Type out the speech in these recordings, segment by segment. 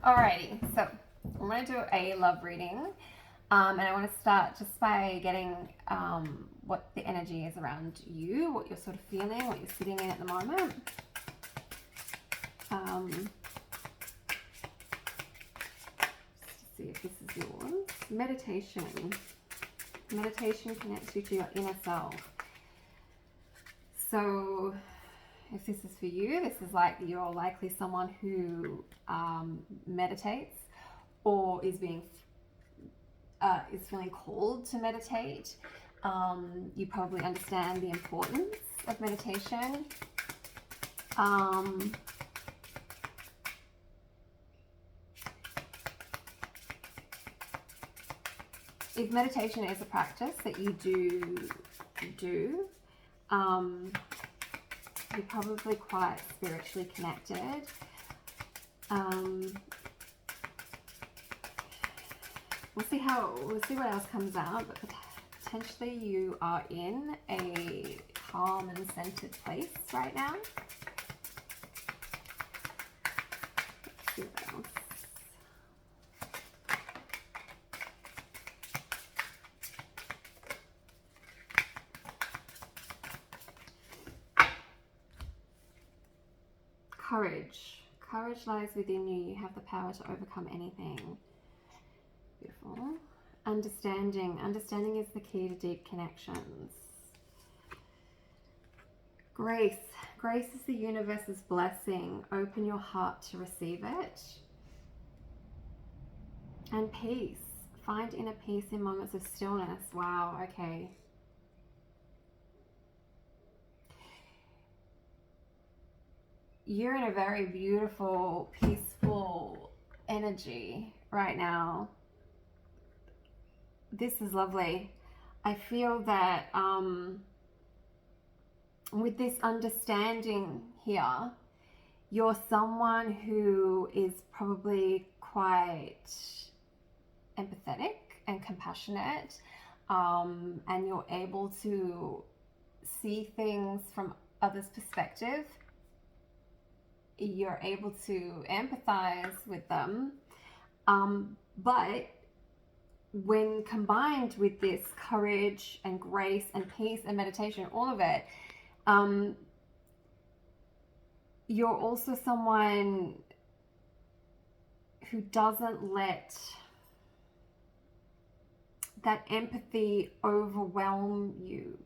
Alrighty, so I'm going to do a love reading. And I want to start just by getting what the energy is around you, what you're sort of feeling, what you're sitting in at the moment. Just to see if this is yours. Meditation. Meditation connects you to your inner self. So if this is for you, this is like you're likely someone who meditates or is feeling called to meditate. You probably understand the importance of meditation. If meditation is a practice that you do, you're probably quite spiritually connected. We'll see what else comes out, but potentially you are in a calm and centered place right now. Let's see what else. Courage. Courage lies within you. You have the power to overcome anything. Beautiful. Understanding. Understanding is the key to deep connections. Grace. Grace is the universe's blessing. Open your heart to receive it. And peace. Find inner peace in moments of stillness. Wow, okay. You're in a very beautiful, peaceful energy right now. This is lovely. I feel that with this understanding here, you're someone who is probably quite empathetic and compassionate, and you're able to see things from others' perspective. You're able to empathize with them, but when combined with this courage and grace and peace and meditation, all of it, you're also someone who doesn't let that empathy overwhelm you.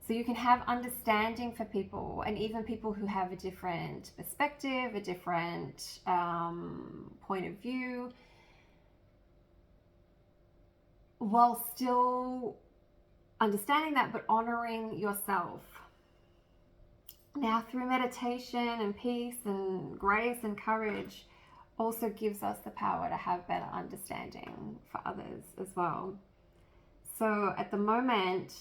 So you can have understanding for people, and even people who have a different perspective, a different point of view, while still understanding that, but honoring yourself. Now, through meditation and peace and grace and courage, also gives us the power to have better understanding for others as well. So at the moment,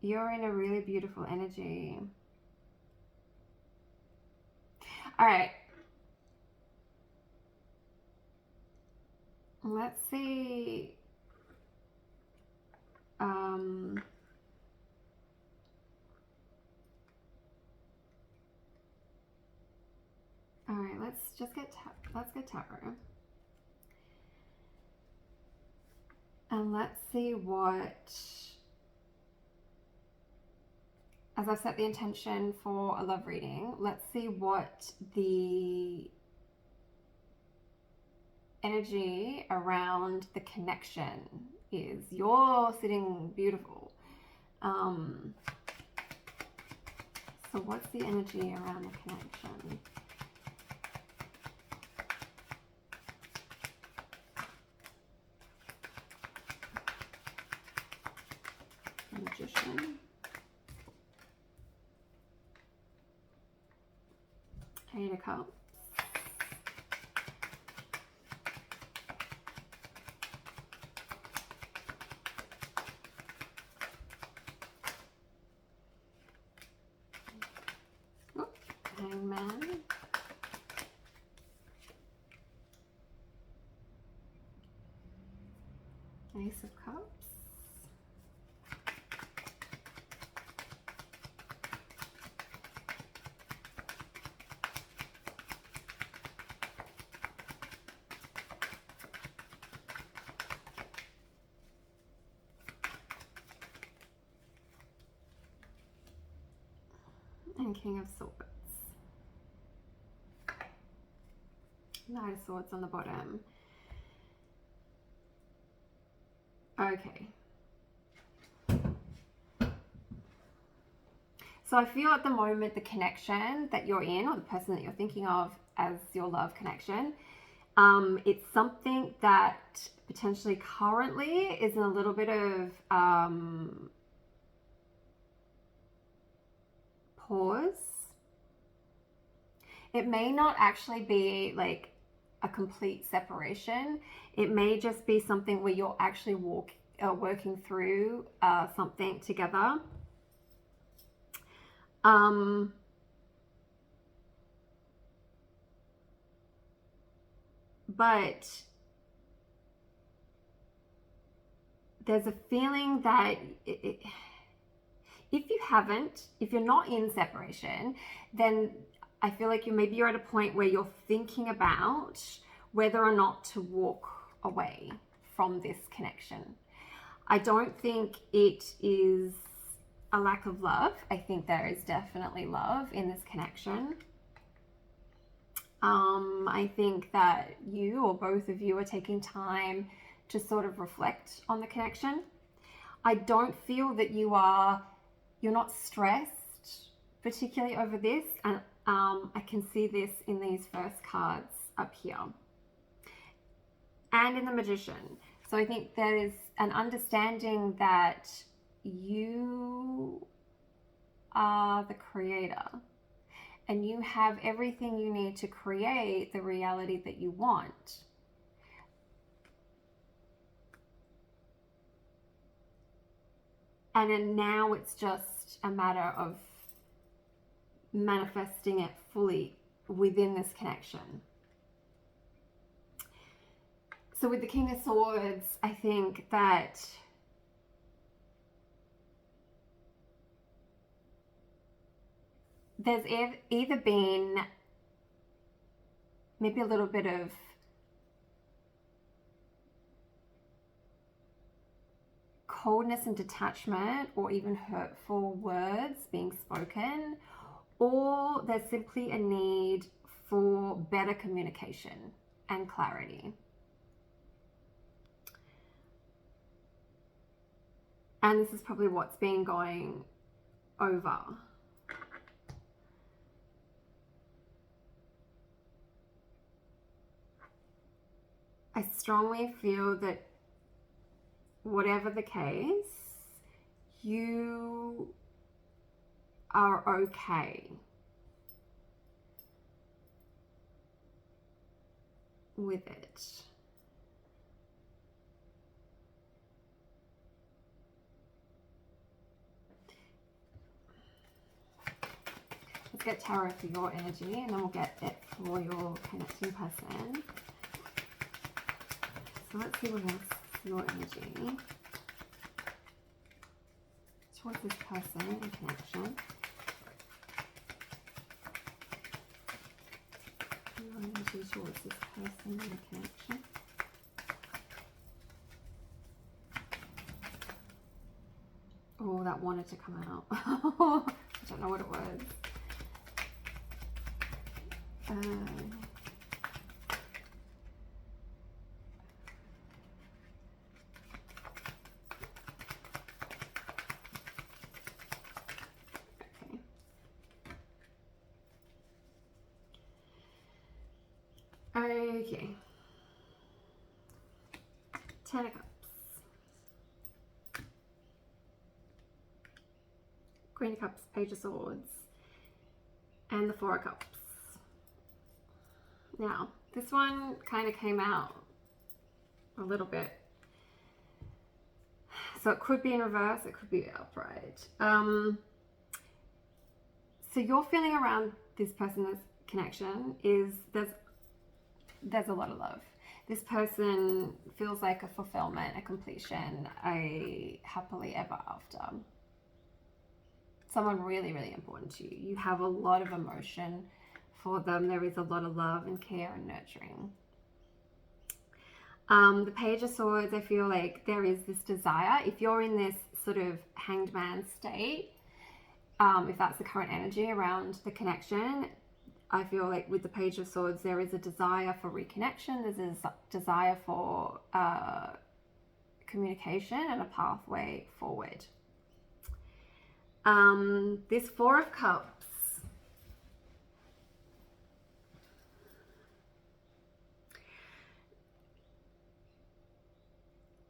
you're in a really beautiful energy. All right. Let's see. All right, let's get tarot. And let's see what, as I've set the intention for a love reading, let's see what the energy around the connection is. You're sitting beautiful. So what's the energy around the connection? Magician. Eight of Cups. Hangman. Ace of Cups. and King of Swords. Knight of Swords on the bottom. Okay. So I feel at the moment the connection that you're in, or the person that you're thinking of as your love connection, it's something that potentially currently is in a little bit of pause. It may not actually be like a complete separation. It may just be something where you're actually working through something together. But there's a feeling that if you're not in separation, then I feel like maybe you're at a point where you're thinking about whether or not to walk away from this connection. I don't think it is a lack of love. I think there is definitely love in this connection. I think that you, or both of you, are taking time to sort of reflect on the connection. I don't feel that you're not stressed particularly over this, and I can see this in these first cards up here and in the Magician. So I think there is an understanding that you are the creator and you have everything you need to create the reality that you want. And then now it's just a matter of manifesting it fully within this connection. So with the King of Swords, I think that there's either been maybe a little bit of coldness and detachment, or even hurtful words being spoken, or there's simply a need for better communication and clarity. And this is probably what's been going over. I strongly feel that whatever the case, you are okay with it. Let's get tarot for your energy, and then we'll get it for your connecting person. So let's see what else your energy towards this person in connection. Your energy towards this person in a connection. Oh, that wanted to come out. I don't know what it was. Okay. Ten of Cups. Queen of Cups, Page of Swords, and the Four of Cups. Now, this one kind of came out a little bit. So it could be in reverse, it could be upright. So your feeling around this person's connection is there's a lot of love. This person feels like a fulfillment, a completion, a happily ever after. Someone really, really important to you. You have a lot of emotion for them. There is a lot of love and care and nurturing. The Page of Swords, I feel like there is this desire. If you're in this sort of hanged man state, if that's the current energy around the connection. I feel like with the Page of Swords, there is a desire for reconnection. There's a desire for communication and a pathway forward. This Four of Cups.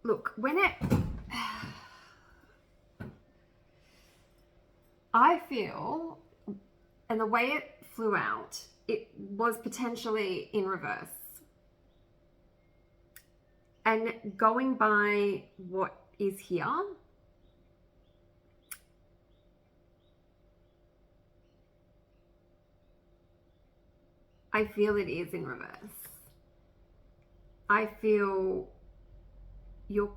Look, I feel, and the way it flew out, it was potentially in reverse. And going by what is here, I feel it is in reverse. I feel you're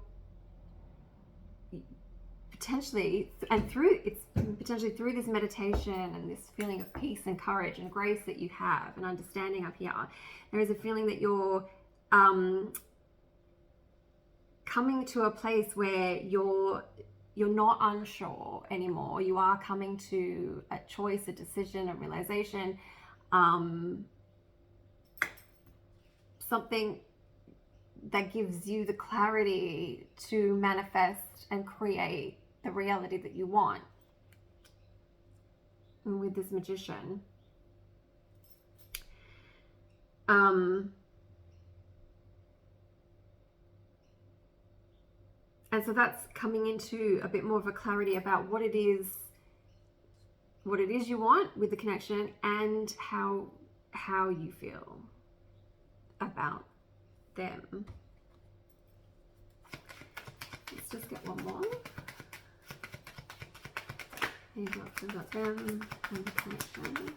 potentially, and potentially through this meditation and this feeling of peace and courage and grace that you have and understanding up here, there is a feeling that you're coming to a place where you're not unsure anymore. You are coming to a choice, a decision, a realization, something that gives you the clarity to manifest and create the reality that you want. And with this Magician, and so that's coming into a bit more of a clarity about what it is you want with the connection, and how you feel about them. Let's just get one more. Any boxes about them and the connection.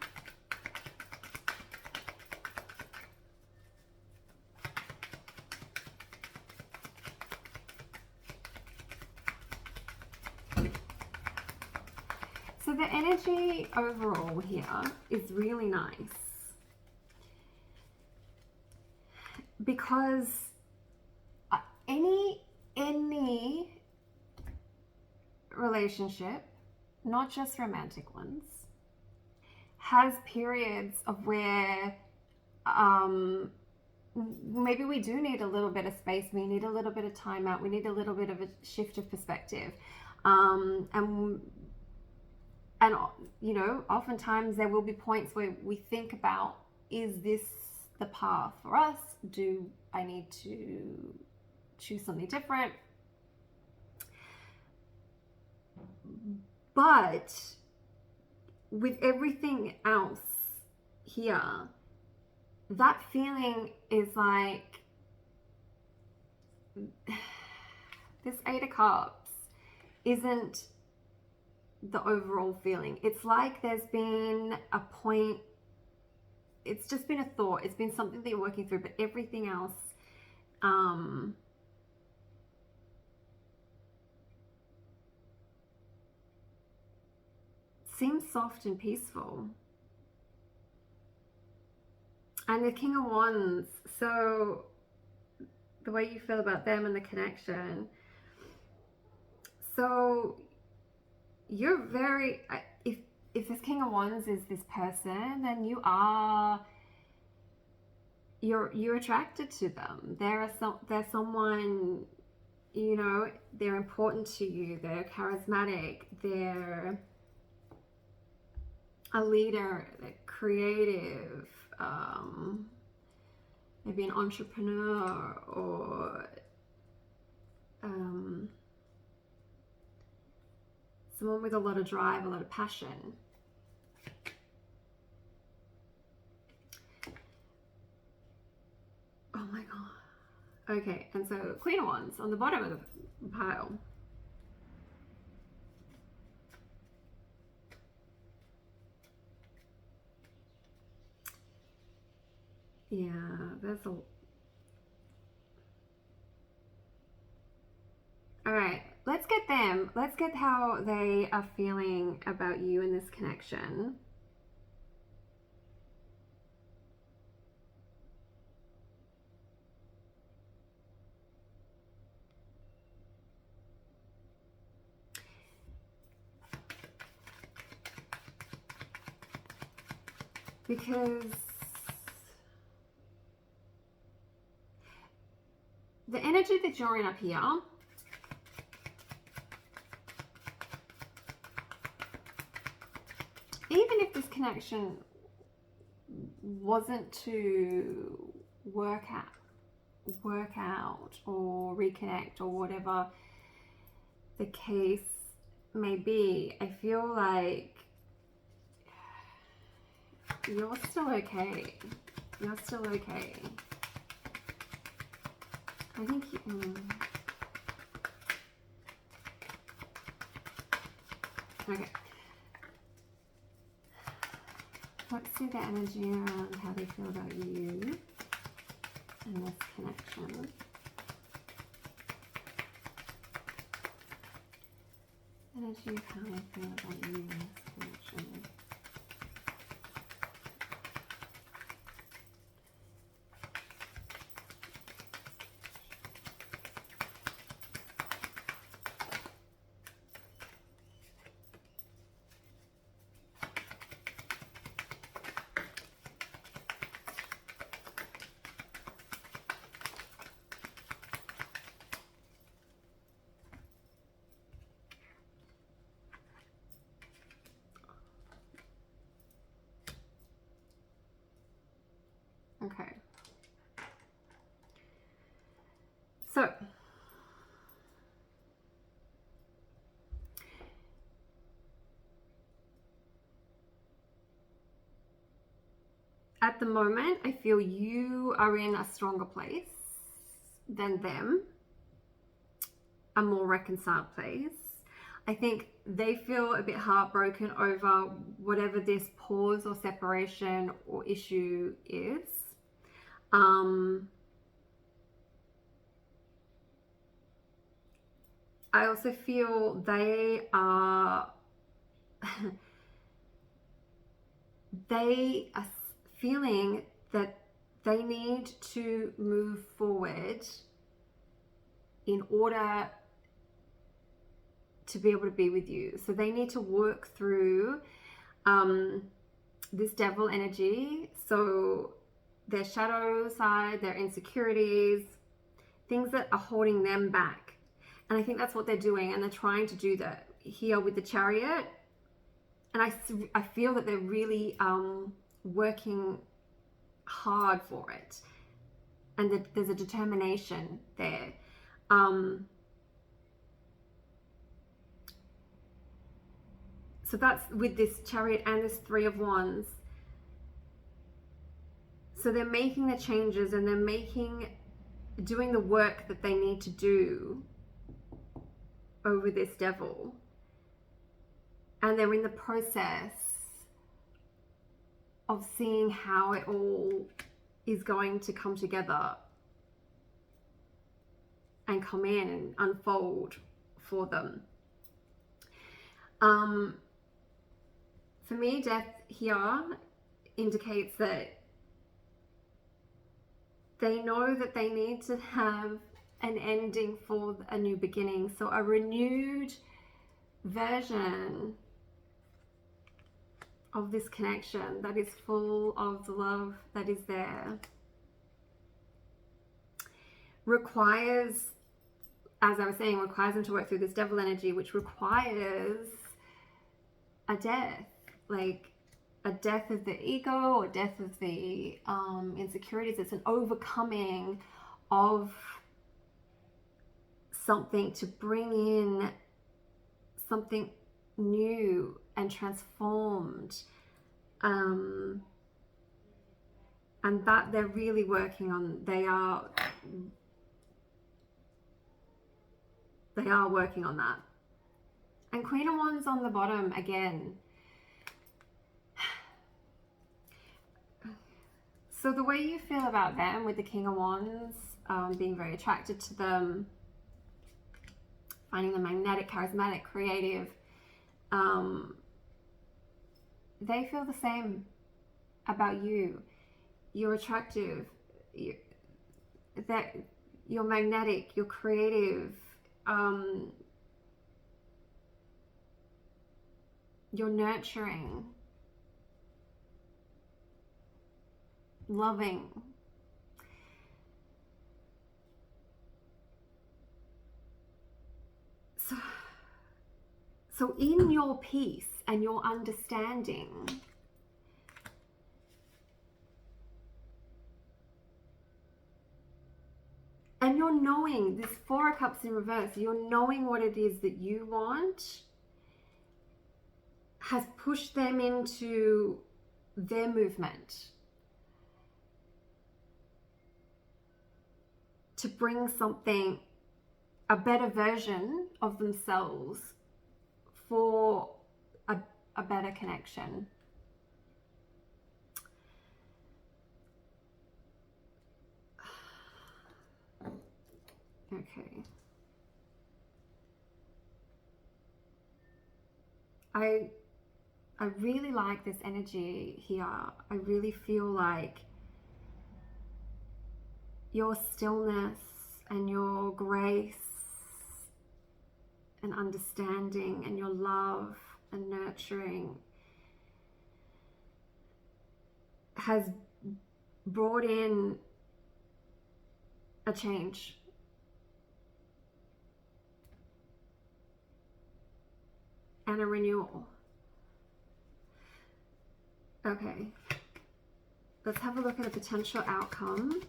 So the energy overall here is really nice, because any relationship, not just romantic ones, has periods of where maybe we do need a little bit of space, we need a little bit of time out, we need a little bit of a shift of perspective, and you know, oftentimes there will be points where we think about, is this the path for us? Do I need to choose something different? But with everything else here, that feeling is like this Eight of Cups isn't the overall feeling. It's like there's been a point, it's just been a thought, it's been something that you're working through, but everything else seems soft and peaceful. And the King of Wands, so the way you feel about them and the connection, so you're very, if this King of Wands is this person, then you're attracted to them. They're someone, you know, they're important to you, they're charismatic, they're a leader, they're creative, maybe an entrepreneur, or someone with a lot of drive, a lot of passion. Oh my god. Okay, and so Queen of Wands on the bottom of the pile. Yeah, there's a... Alright, let's get them. Let's get how they are feeling about you in this connection. Because the energy that you're in up here, even if this connection wasn't to work out or reconnect or whatever the case may be, I feel like you're still okay. You're still okay. I think okay. Let's see the energy around how they feel about you and this connection. Energy of how they feel about you and this connection. Okay. So, at the moment, I feel you are in a stronger place than them, a more reconciled place. I think they feel a bit heartbroken over whatever this pause or separation or issue is. I also feel they are they are feeling that they need to move forward in order to be able to be with you. So they need to work through this devil energy. So their shadow side, their insecurities, things that are holding them back. And I think that's what they're doing, and they're trying to do that here with the Chariot. And I feel that they're really working hard for it, and that there's a determination there. So that's with this Chariot and this Three of Wands. So they're making the changes, and they're doing the work that they need to do over this devil. And they're in the process of seeing how it all is going to come together and come in and unfold for them. For me, death here indicates that they know that they need to have an ending for a new beginning. So a renewed version of this connection that is full of the love that is there requires, as I was saying, requires them to work through this devil energy, which requires a death, like a death of the ego, a death of the insecurities. It's an overcoming of something to bring in something new and transformed, and that they're really working on. They are working on that. And Queen of Wands on the bottom again. So the way you feel about them with the King of Wands, being very attracted to them, finding them magnetic, charismatic, creative, they feel the same about you. You're attractive, that you're magnetic, you're creative, you're nurturing, loving. So in your peace and your understanding, and you're knowing this Four of Cups in reverse, you're knowing what it is that you want, has pushed them into their movement to bring something, a better version of themselves for a better connection. Okay. I really like this energy here. I really feel like your stillness and your grace and understanding and your love and nurturing has brought in a change. And a renewal. Okay, let's have a look at a potential outcome.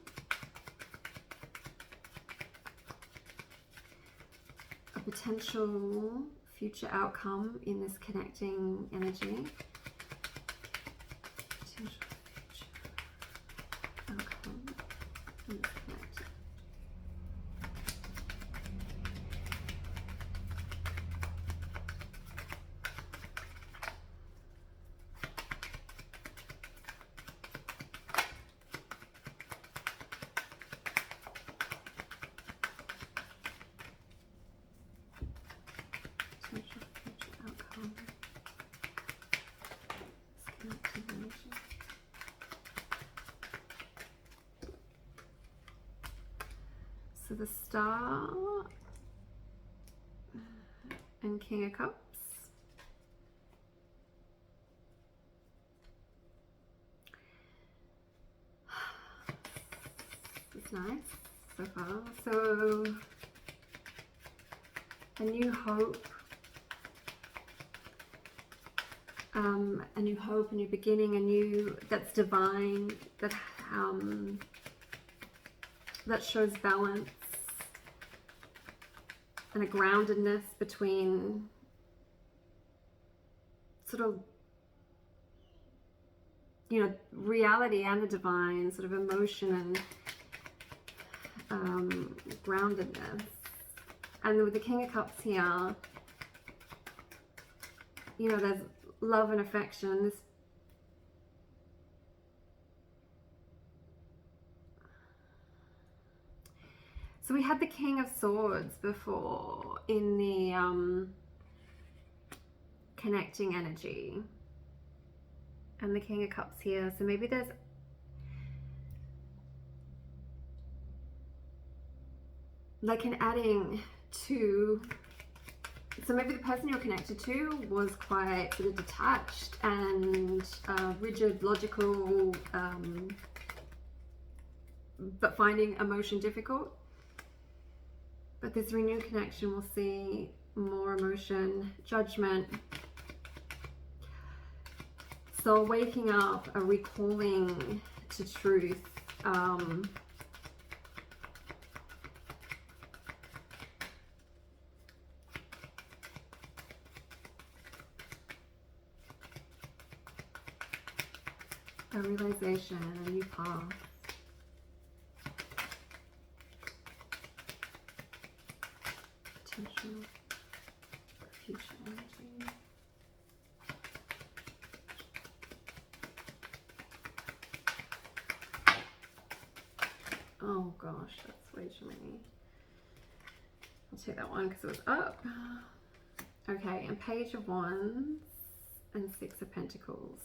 A potential future outcome in this connecting energy. Potential future outcome in this connecting. So the Star and King of Cups. It's nice so far. So a new hope, a new beginning, a new, that's divine, that shows balance and a groundedness between sort of, you know, reality and the divine, sort of emotion and groundedness. And with the King of Cups here, you know, there's love and affection. So we had the King of Swords before in the connecting energy, and the King of Cups here. So maybe there's like an adding to, so maybe the person you're connected to was quite sort of detached and rigid, logical, but finding emotion difficult. But this renewed connection will see more emotion, judgment. So waking up, a recalling to truth. A realization, a new path. Potential future energy. Oh gosh, that's way too many. I'll take that one because it was up. Okay, and Page of Wands and Six of Pentacles.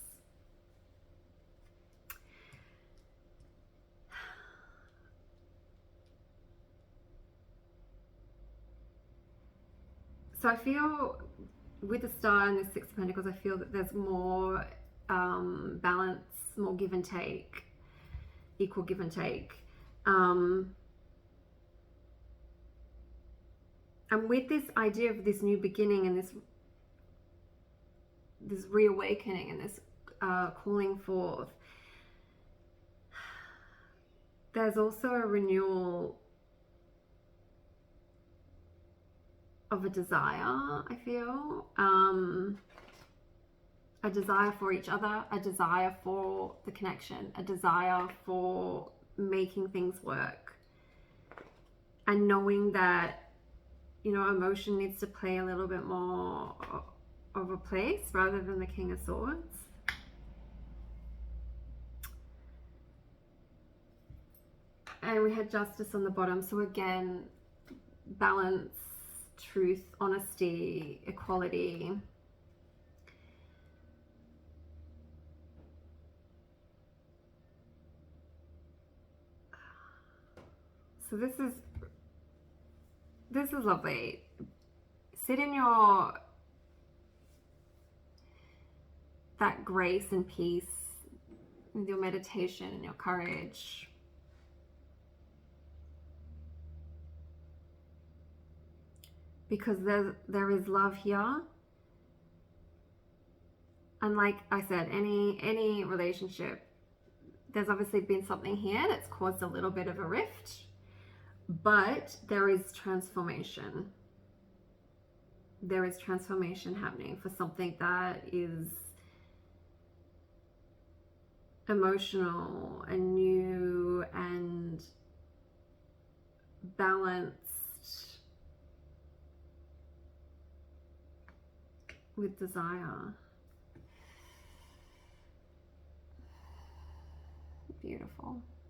So I feel with the Star and the Six of Pentacles, I feel that there's more balance, more give and take. equal give and take. And with this idea of this new beginning and this reawakening and this calling forth, there's also a renewal of a desire, I feel. A desire for each other, a desire for the connection, a desire for making things work. And knowing that, you know, emotion needs to play a little bit more of a place rather than the King of Swords. And we had Justice on the bottom. So again, balance, truth, honesty, equality. So this is lovely. Sit in that grace and peace with your meditation and your courage. Because there is love here. And like I said, any relationship, there's obviously been something here that's caused a little bit of a rift, but there is transformation. There is transformation happening for something that is emotional and new and balanced with desire. Beautiful.